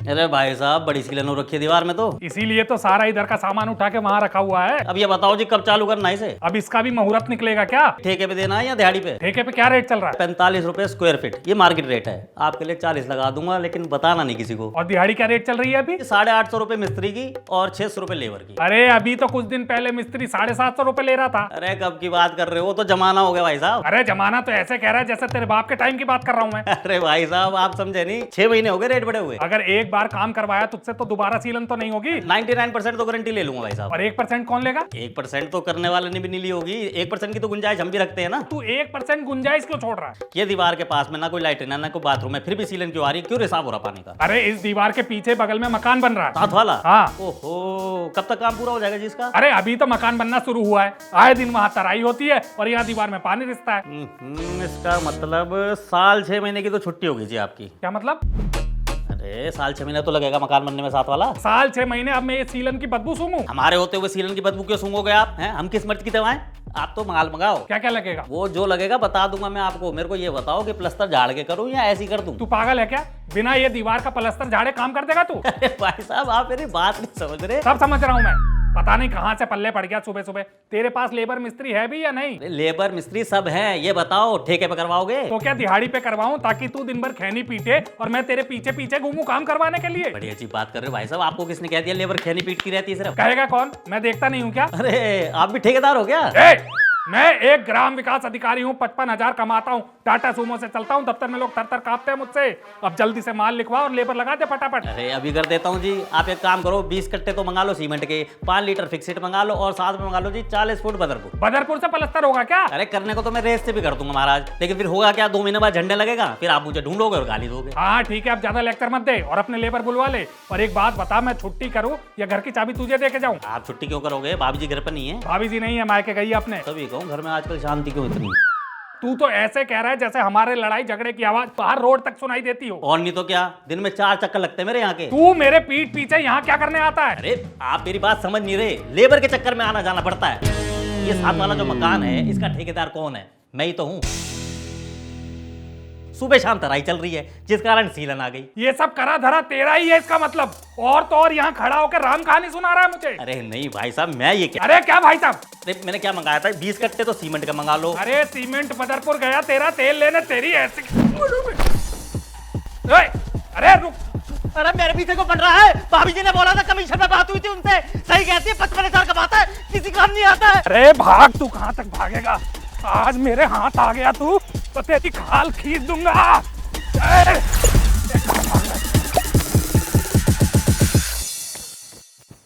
अरे भाई साहब बड़ी सीलन हो रखी है दीवार में तो, इसीलिए तो सारा इधर का सामान उठा के वहाँ रखा हुआ है। अब ये बताओ जी कब चालू करना है इसे? अब इसका भी मुहूर्त निकलेगा क्या? ठेके पे देना है या दिहाड़ी पे? ठेके पे क्या रेट चल रहा है? 45 रुपए स्क्वायर फीट, ये मार्केट रेट है। आपके लिए 40 लगा दूंगा, लेकिन बताना नहीं किसी को। और दिहाड़ी क्या रेट चल रही है अभी? 850 रुपए मिस्त्री की और 600 रुपए लेबर की। अरे अभी तो कुछ दिन पहले मिस्त्री 750 रुपए ले रहा था। अरे कब की बात कर रहे हो? तो जमाना हो गया भाई साहब। अरे जमाना तो ऐसे कह रहा है जैसे तेरे बाप के टाइम की बात कर रहा हूँ मैं। अरे भाई साहब आप समझे नहीं, 6 महीने हो गए रेट बढ़े हुए। अगर एक बार काम करवाया तुझसे तो दोबारा सीलन तो नहीं होगी। 99% तो गारंटी ले लूंगा भाई साहब। और 1% कौन लेगा? 1% तो करने वाले ने भी नहीं ली होगी। 1% की तो गुंजाइश हम भी रखते हैं ना। तू 1% गुंजाइश क्यों छोड़ रहा है? ये दीवार के पास में ना कोई लाइट है ना कोई बाथरूम है, फिर भी सीलन क्यों आ रही है? क्यों रिसाव हो रहा पानी का? अरे इस दीवार के पीछे बगल में मकान बन रहा है। साथ वाला? हाँ। ओहो, कब तक काम पूरा हो जाएगा जी इसका? अरे अभी तो मकान बनना शुरू हुआ है। आए दिन वहाँ तराई होती है और यहाँ दीवार में पानी रिसता है। इसका मतलब साल 6 महीने की तो छुट्टी होगी जी आपकी। क्या मतलब? अरे साल 6 महीने तो लगेगा मकान बनने में साथ वाला। साल 6 महीने अब मैं ये सीलन की बदबू सूंघूं? हमारे होते हुए सीलन की बदबू क्यों सूंघोगे आप? हैं? हम किस मर्द की दवाएं? आप तो माल मंगाओ। क्या क्या लगेगा? वो जो लगेगा बता दूंगा मैं आपको। मेरे को ये बताओ कि प्लस्तर झाड़ के करूं या ऐसी कर दूं? तू पागल है क्या? बिना ये दीवार का प्लस्तर झाड़े काम कर देगा तू? अरे भाई साहब आप मेरी बात नहीं समझ रहे। सब समझ रहा हूं मैं। पता नहीं कहां से पल्ले पड़ गया सुबह सुबह। तेरे पास लेबर मिस्त्री है भी या नहीं? लेबर मिस्त्री सब हैं, ये बताओ ठेके पे करवाओगे? तो क्या दिहाड़ी पे करवाऊं ताकि तू दिन भर खैनी पीटे और मैं तेरे पीछे पीछे घूमूं काम करवाने के लिए? बड़ी अच्छी बात कर रहे हो भाई साहब। आपको किसने कह दिया लेबर खैनी पीटती रहती है सिर्फ? कहेगा कौन? मैं देखता नहीं हूं क्या? अरे आप भी ठेकेदार हो क्या? मैं एक ग्राम विकास अधिकारी हूँ, 55,000 कमाता हूँ, टाटा सूमो से चलता हूँ, दफ्तर में लोग थर-थर कांपते हैं मुझसे। अब जल्दी से माल लिखवा और लेबर लगा दे फटाफट। अरे अभी कर देता हूँ जी। आप एक काम करो, 20 कट्टे तो मंगा लो सीमेंट के, 5 लीटर फिक्सिट मंगा लो और साथ में मंगा लो जी 40 फुट बदरपुर। बदरपुर से पलस्तर होगा क्या? अरे करने को तो मैं रेस से भी कर दूंगा महाराज, लेकिन फिर होगा क्या? 2 महीने बाद झंडे लगेगा, फिर आप मुझे ढूंढोगे और गाली दोगे। हाँ ठीक है, अब ज्यादा लेक्चर मत दे और अपने लेबर बुलवा ले। और एक बात बता, मैं छुट्टी करूँ या घर की चाबी तुझे दे के जाऊँ? आप छुट्टी क्यों करोगे? भाभी जी घर पर नहीं है। भाभी जी नहीं है, मायके गई है अपने। तभी कहूँ घर में आजकल शांति क्यों इतनी? तू तो ऐसे कह रहा है जैसे हमारे लड़ाई झगड़े की आवाज बाहर रोड तक सुनाई देती हो। और नहीं तो क्या, दिन में 4 चक्कर लगते हैं मेरे यहाँ के। तू मेरे पीठ पीछे यहाँ क्या करने आता है? अरे आप मेरी बात समझ नहीं रहे, लेबर के चक्कर में आना जाना पड़ता है। ये साथ वाला जो मकान है इसका ठेकेदार कौन है? मैं ही तो हूँ। सुबह शाम तराई चल रही है जिस कारण सीलन आ गई। ये सब करा धरा तेरा ही है इसका मतलब। और तो और यहाँ खड़ा होकर राम कहानी सुना रहा है मुझे। अरे नहीं भाई साहब, मैं ये क्या? अरे क्या भाई साहब? अरे मैंने क्या मंगाया था? 20 कट्टे तो सीमेंट का मंगा लो। अरे सीमेंट बदरपुर गया तेरा तेल लेने, तेरी ऐसी। अरे रुक। अरे मेरे पीछे को पड़ रहा है। भाभी जी ने बोला था कमीशन में बात हुई थी उनसे, सही कहती है 55,000 कमाता है, किसी काम नहीं आता है। अरे भाग, तू कहाँ तक भागेगा? आज मेरे हाथ आ गया तू तो तेरी खाल खींच दूंगा।